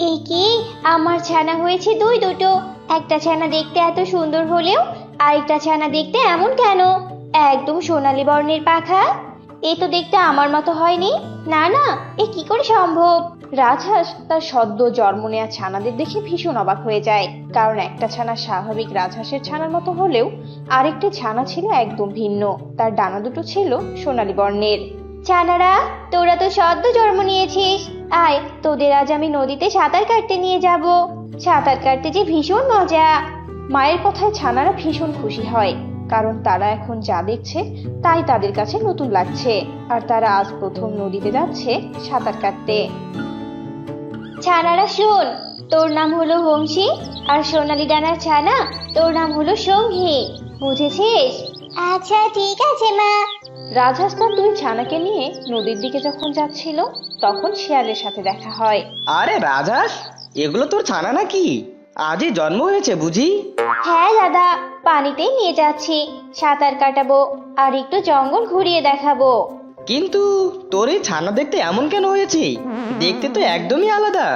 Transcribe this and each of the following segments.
এই কি, আমার ছানা হয়েছে দুটো। একটা ছানা দেখতে এত সুন্দর হলেও আরেকটা ছানা দেখতে এমন কেন? একদম সোনালী বর্ণের পাখা। এ তো দেখতে আমার মতো হয়নি। না না, এ কি করে সম্ভব? রাজহাঁস তার সদ্য জন্ম নেওয়া ছানাদের দেখে ভীষণ অবাক হয়ে যায়, কারণ একটা ছানা স্বাভাবিক রাজহাঁসের ছানার মতো হলেও আরেকটি ছানা ছিল একদম ভিন্ন। তার ডানা দুটো ছিল সোনালী বর্ণের। ছানারা, তোরা তো সদ্য জন্ম নিয়েছিস। আয়, তোদের আজ আমি নদীতে সাঁতার কাটতে নিয়ে যাব। সাঁতার কাটতে যে ভীষণ মজা। মায়ের কথায় ছানারা ভীষণ খুশি হয়, কারণ তারা এখন যা দেখছে তাই তাদের কাছে নতুন লাগছে, আর তারা আজ প্রথম নদীতে যাচ্ছে সাঁতার কাটতে। ছানারা শোন, তোর নাম হলো বংশী, আর সোনালী ডানার ছানা তোর নাম হলো সঙ্গী। বুঝেছিস? আচ্ছা ঠিক আছে মা। রাজহাঁস তার দুই ছানাকে নিয়ে নদীর দিকে যখন যাচ্ছিল, তখন শিয়ালের সাথে দেখা হয়। আরে রাজহাঁস, এগুলো তোর ছানা নাকি? আজই জন্ম হয়েছে বুঝি? হ্যাঁ দাদা, পানিতেই নিয়ে যাচ্ছি, সাঁতার কাটাবো আর একটু জঙ্গল ঘুরিয়ে দেখাবো। কিন্তু তোর এই ছানা দেখতে এমন কেন হয়েছে? দেখতে তো একদমই আলাদা।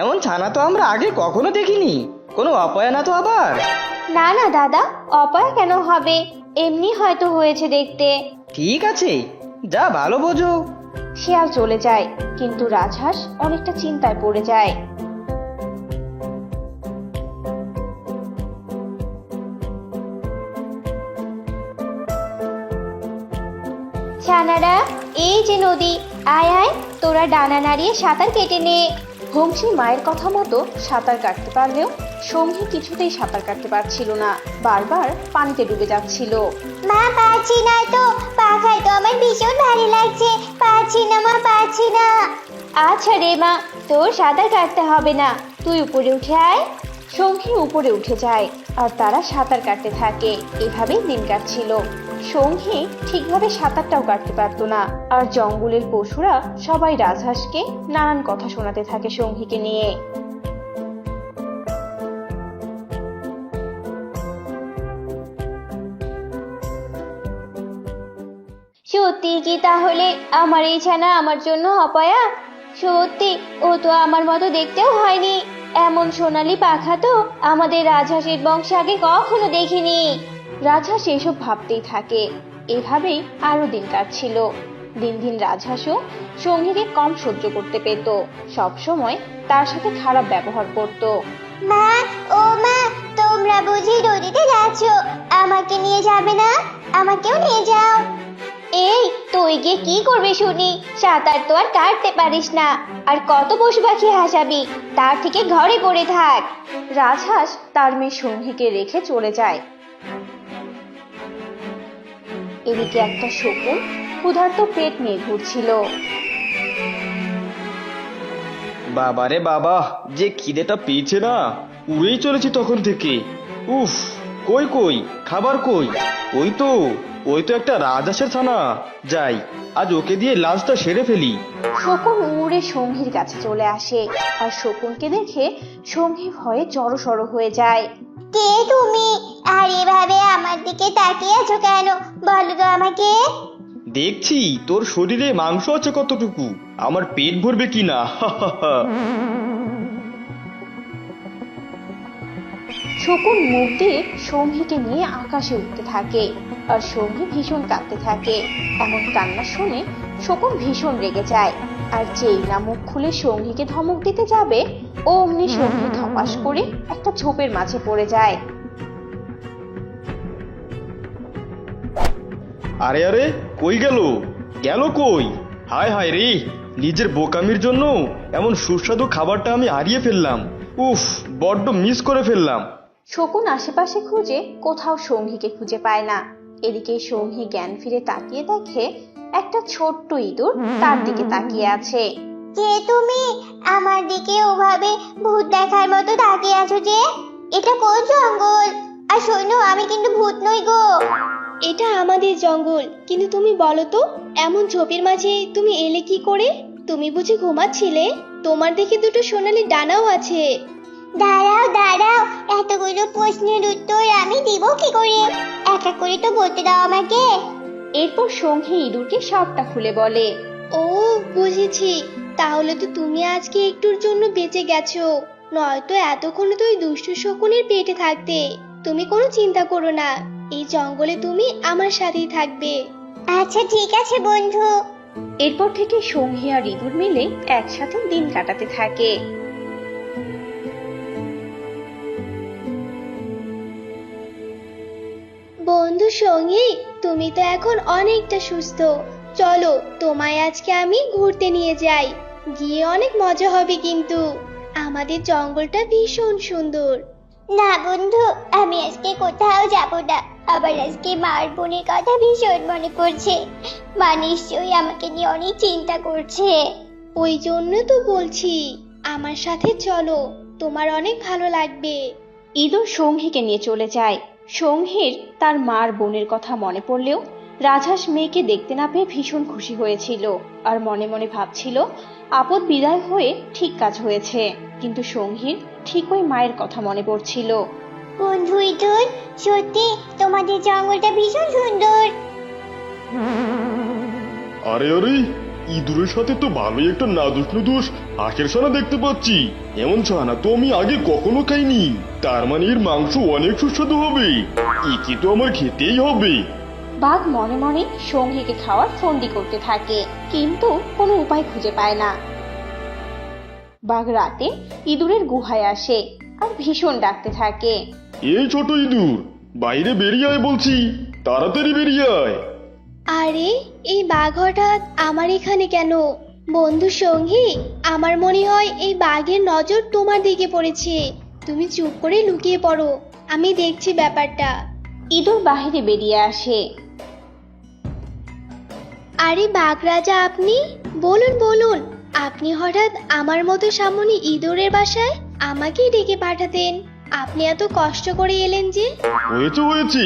এমন ছানা তো আমরা আগে কখনো দেখিনি। কোনো অপয়া না তো আবার? না না দাদা, অপায় কেন হবে? এমনি হয়তো হয়েছে দেখতে। ঠিক আছে, যা ভালো বোঝো। শিয়াল চলে যায়, কিন্তু রাজহাঁস অনেকটা চিন্তায় পড়ে যায়। ছানারা, এই যে নদী, আয় আয়, তোরা ডানা নাড়িয়ে সাঁতার কেটে নে। বংশী মায়ের কথা মতো সাঁতার কাটতে পারলেও সঙ্গী কিছুতেই সাঁতার কাটতে পারছিল না, বারবার পানিতে ডুবে যাচ্ছিল। মা, পারছি না তো, পাখায় তো আমার ভীষণ ভালো লাগছে, পারছি না মা, পারছি না। আচ্ছা রে মা, তোর সাঁতার কাটতে হবে না, তুই উপরে উঠে আয়। সঙ্গী উপরে উঠে যায়, আর তারা সাঁতার কাটতে থাকে। এভাবেই দিন কাটছিল। সঙ্গী ঠিকভাবে সাঁতারটাও কাটতে পারতো না, আর জঙ্গলের পশুরা সবাই রাজহাঁসকে নানান কথা শোনাতে থাকে সঙ্গীকে নিয়ে। সত্যি কি তাহলে আমার এই ছানা আমার জন্য অপয়া? সত্যি, ও তো আমার মতো দেখতেও হয়নি। এমন সোনালী পাখা তো আমাদের রাজহাঁসের বংশে আগে কখনো দেখিনি। রাজহাঁস এসব ভাবতেই থাকে। এভাবেই আরো দিন কাটছিল। দিন দিন রাজহাঁসও সঙ্গীকে কম সহ্য করতে পেত, সব সময় তার সাথে খারাপ ব্যবহার করত। মা, ও মা, তোমরা বুঝি নদীতে যাচ্ছ, আমাকে নিয়ে যাবে না? আমাকেও নিয়ে যাও। এই, তুই গিয়ে কি করবে শুনি? সাঁতার তো আর কাটতে পারিস না, আর কত পশু পাখি হাসাবি? তার থেকে ঘরে পড়ে থাক। রাজহাঁস তার মেয়ে সঙ্গীকে রেখে চলে যায়। এদিকে একটা শকুন ক্ষুধার্ত পেট নিয়ে ঘুরছিল। বাবারে বাবা, যে খিদেটা পেয়েছে না, উড়েই চলেছি তখন থেকে। উফ, কই কই খাবার কই? ওই তো একটা রাজহাঁসের ছানা। যাই, আজ ওকে দিয়ে লাঞ্চটা সেরে ফেলি। শকুন উড়ে সঙ্গীর কাছে চলে আসে, আর শকুনকে দেখে সঙ্গী ভয়ে জড়সড় হয়ে যায়। কে তুমি? আর এভাবে আমার দিকে তাকিয়ে আছো কেন? বলো তো আমাকে। দেখছি তোর শরীরে মাংস আছে কতটুকু, আমার পেট ভরবে কিনা। শকুন মুখ দিয়ে সঙ্গীকে নিয়ে আকাশে উঠতে থাকে, আর সঙ্গী ভীষণ কাঁদতে থাকে। এমন কান্না শুনে শকুন ভীষণ রেগে যায়, আর যেই না মুখ খুলে সঙ্গীকে ধমক দিতে যাবে, অমনি সঙ্গী ধপাস করে একটা ঝোপের মাঝে পড়ে যায়। আরে আরে, কই গেল গেল কই? হায় হায় রে, নিজের বোকামির জন্য এমন সুস্বাদু খাবারটা আমি হারিয়ে ফেললাম। উফ, বড্ড মিস করে ফেললাম। শকুন আশেপাশে খুঁজে কোথাও সঙ্গীকে খুঁজে পায় না। এদিকে সঙ্গী জ্ঞান ফিরে তাকিয়ে দেখে একটা ছোট্ট ইঁদুর তার দিকে তাকিয়ে আছে। কে তুমি? আমার দিকে ওভাবে ভূত দেখার মতো তাকিয়ে আছো যে? এটা কোন জঙ্গল? আর শোনো, আমি কিন্তু ভূত নই গো। এটা আমাদের জঙ্গল, কিন্তু তুমি বলো তো, এমন ঝোপের মাঝে তুমি এলে কি করে? তুমি বুঝি ঘুমাচ্ছিলে? তোমার দেখে দুটো সোনালী ডানাও আছে। দাঁড়াও দাঁড়াও, এতগুলো প্রশ্নের উত্তর আমি দিব কি করে? এক এক করে তো বলতে দাও আমাকে। এরপর সঙ্গী ইঁদুরকে সবটা খুলে বলে। ও, বুঝেছি, তাহলে তো তুমি আজকে একটুর জন্য বেঁচে গেছো, নয়তো এতক্ষণে তো ওই দুষ্টু শকুনের পেটে থাকতে। তুমি কোনো চিন্তা করো না, এই জঙ্গলে তুমি আমার সাথেই থাকবে। আচ্ছা ঠিক আছে বন্ধু। এরপর থেকে সঙ্গী আর ইঁদুর মিলে একসাথে দিন কাটাতে থাকে। বন্ধু সঙ্গী, তুমি তো এখন অনেকটা সুস্থ, চলো তোমায় আজকে আমি ঘুরতে নিয়ে যাই। গিয়ে অনেক মজা হবে কিন্তু। আমাদের জঙ্গলটা ভীষণ সুন্দর। না বন্ধু, আমি আজকে কোথাও যাব না। আবার আজকে মার বোনের কথা ভীষণ মনে পড়ছে। মা নিশ্চয়ই আমাকে নিয়ে অনেক চিন্তা করছে। ওই জন্য তো বলছি, আমার সাথে চলো, তোমার অনেক ভালো লাগবে। ইঁদুর সঙ্গীকে নিয়ে চলে যায়। সঙ্গীর তার মার বোনের কথা মনে পড়লেও রাজহাঁস মেয়েকে দেখতে না পেয়ে ভীষণ খুশি হয়েছিল আর মনে মনে ভাবছিল আপদ বিদায় হয়ে ঠিক কাজ হয়েছে। কিন্তু সঙ্গীর ঠিক ওই মায়ের কথা মনে পড়ছিল। বন্ধু ইঁদুর, সত্যি তোমাদের জঙ্গলটা ভীষণ সুন্দর। আরে আরে, ইঁদুরের সাথে তো ভালোই একটা নাদুস নুদুস হাঁসের ছানা দেখতে পাচ্ছি। এমন ছানা তো আমি আগে কখনো খাইনি। তার মানে এর মাংস অনেক সুস্বাদু হবে। একে তো আমার খেতেই হবে। বাঘ মনে মনে সঙ্গীকে খাওয়ার ফন্দি করতে থাকে, কিন্তু কোনো উপায় খুঁজে পায় না। বাঘ রাতে ইঁদুরের গুহায় আসে আর ভীষণ ডাকতে থাকে। এই ছোট ইঁদুর, বাইরে বেরিয়ে আয় বলছি, তাড়াতাড়ি বেরিয়ে আয়। আরে, এই বাঘ হঠাৎ আমার এখানে কেন? বন্ধু সঙ্গী, আমার মনে হয় এই বাঘের নজর তোমার দিকে পড়েছে। তুমি চুপ করে লুকিয়ে পড়ো, আমি দেখছি ব্যাপারটা। ইঁদুর বাহিরে বেরিয়ে আসে। আরে বাঘ রাজা, আপনি বলুন বলুন, আপনি হঠাৎ আমার মতো সামনে ইঁদুরের বাসায় আমাকেই ডেকে পাঠাতেন। আপনি এত কষ্ট করে এলেন যে? হয়েছে হয়েছে,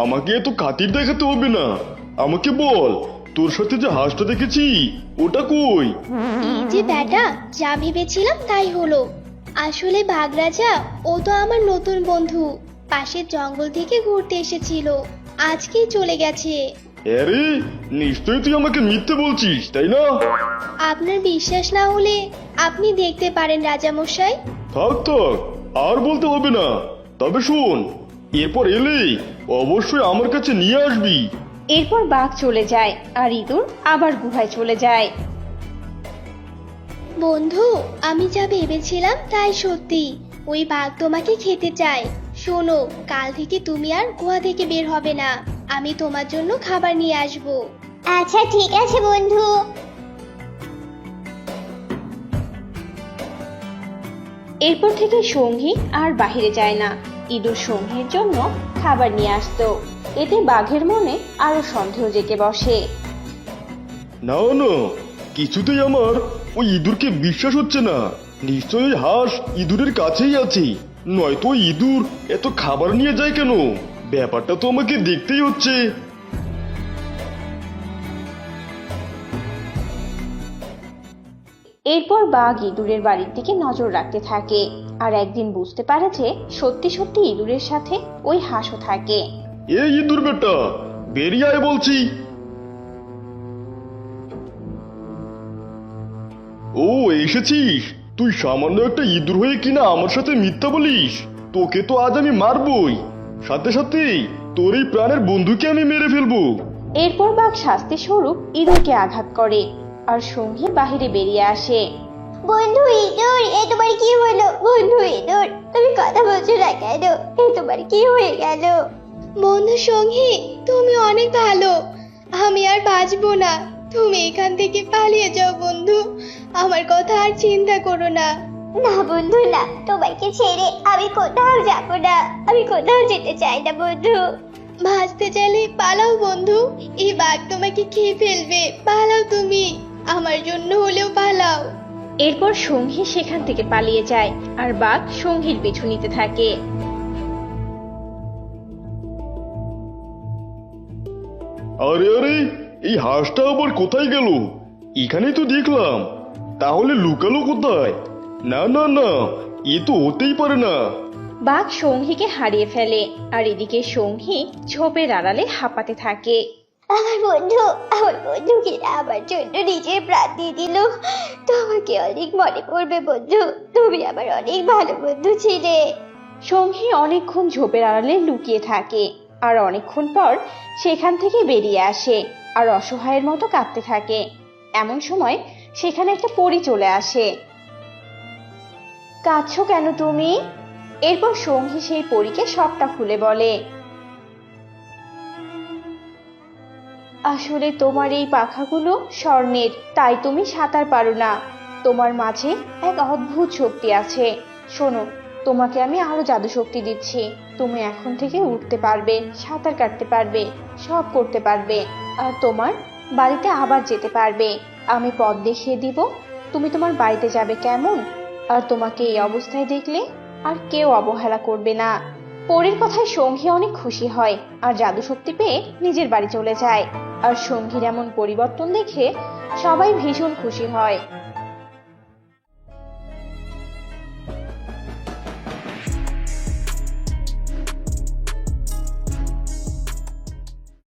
আমাকে এত খাতির দেখাতে হবে না। আমাকে বল, তোর সাথে যে হাঁসটা দেখেছি ওটা কই? এই যে বেটা, যা ভেবেছিলাম তাই হলো। আসলে বাঘ রাজা, ও তো আমার নতুন বন্ধু, পাশের জঙ্গল থেকে ঘুরতে এসেছিল, আজকেই চলে গেছে। আরে, নিশ্চয়ই তুই আমাকে মিথ্যে বলছিস, তাই না? আপনার বিশ্বাস না হলে আপনি দেখতে পারেন রাজামশাই। থাক থাক, আর বলতে হবে না। তবে শোন, এরপর এলে অবশ্যই আমার কাছে নিয়ে আসবি। এরপর বাঘ চলে যায় আর ইঁদুর আবার গুহায় চলে যায়। বন্ধু, আমি যা ভেবেছিলাম তাই সত্যি, ওই বাঘ তোমাকে খেতে চায়। শোনো, কাল থেকে তুমি আর গুহা থেকে বের হবে না, আমি তোমার জন্য খাবার নিয়ে আসব। আচ্ছা ঠিক আছে বন্ধু। এরপর থেকে সঙ্গী আর বাহিরে যায় না। ইঁদুর সঙ্গীর জন্য খাবার নিয়ে আসতো। এতে বাঘের মনে আরো সন্দেহ জেগে বসে। না না, কিছুতেই আমার ওই ইঁদুরকে বিশ্বাস হচ্ছে না। নিশ্চয়ই হাঁস ইঁদুরের কাছেই আছে, নয়তো ওই ইঁদুর এত খাবার নিয়ে যায় কেন? ব্যাপারটা তো আমাকে দেখতেই হচ্ছে। এরপর বাঘ ইঁদুরের বাড়ির দিকে নজর রাখতে থাকে আর একদিন বুঝতে পারে যে সত্যি সত্যি ইঁদুরের সাথে ওই হাঁসও থাকে। এই ইঁদুর বেটা, বেরিয়ে আয় বলছি। ও এসেছিস? তুই সামান্য একটা ইঁদুর হয়ে কিনা আমার সাথে মিথ্যা বলিস? তোকে তো আজ আমি মারবই, সাথে সাথে তোর এই প্রাণের বন্ধুকে আমি মেরে ফেলবো। এরপর বাঘ শাস্তি স্বরূপ ইঁদুরকে আঘাত করে আর সঙ্গী বাহিরে বেরিয়ে আসে। বন্ধু ইঁদুর, এ তোমার কি হলো? বন্ধু ইঁদুর, তুমি কথা বলছো না কেন? এ তোমার কি হয়ে গেল? বন্ধু সঙ্গী, তুমি অনেক ভালো, আমি আর বাঁচবো না। তুমি এখান থেকে পালিয়ে যাও বন্ধু, আমার কথা আর চিন্তা করো না। না বন্ধু না, তোমাকে ছেড়ে আমি কোথাও যাব না। আমি কোথাও যেতে চাই না বন্ধু। ভাসতে চাইলে পালাও বন্ধু, এই বাঘ তোমাকে খেয়ে ফেলবে, পালাও তুমি, আমার জন্য হলেও পালাও। এরপর সঙ্গী সেখান থেকে পালিয়ে যায় আর বাঘ সঙ্গীর পিছু নিতে থাকে। আরে আরে, এই হাঁসটা আবার কোথায় গেল? এখানেই তো দেখলাম, তাহলে লুকালো কোথায়? না না না, এ তো হতেই পারে না। বাঘ সঙ্গীকে হারিয়ে ফেলে আর এদিকে সঙ্গী ঝোপের আড়ালে হাঁপাতে থাকে। আমার বন্ধু কিনা আমার জন্য নিজের প্রাণ দিয়ে দিল। তোমাকে অনেক মনে পড়বে বন্ধু, তুমি আমার অনেক ভালো বন্ধু ছিলে। সঙ্গী অনেকক্ষণ ঝোপের আড়ালে লুকিয়ে থাকে আর অনেকক্ষণ পর সেখান থেকে বেরিয়ে আসে আর অসহায়ের মতো কাঁদতে থাকে। এমন সময় সেখানে একটা পরী চলে আসে। কাঁদছো কেন তুমি? এরপর সঙ্গী সেই পরীকে সবটা খুলে বলে। আসলে তোমার এই পাখাগুলো স্বর্ণের, তাই তুমি সাঁতার পারো না। তোমার মাঝে এক অদ্ভুত শক্তি আছে। শোনো, তোমাকে আমি আরো জাদু শক্তি দিচ্ছি। তুমি এখন থেকে উঠতে পারবে, সাঁতার কাটতে পারবে, সব করতে পারবে। আর তোমার বাড়িতে আবার যেতে পারবে। আমি পথ দেখিয়ে দিব, তুমি তোমার বাড়িতে যাবে, কেমন? আর তোমাকে এই অবস্থায় দেখলে আর কেউ অবহেলা করবে না। পরীর কথায় সঙ্গী অনেক খুশি হয় আর জাদু শক্তি পেয়ে নিজের বাড়ি চলে যায়। আর সঙ্গীর এমন পরিবর্তন দেখে সবাই ভীষণ খুশি হয়।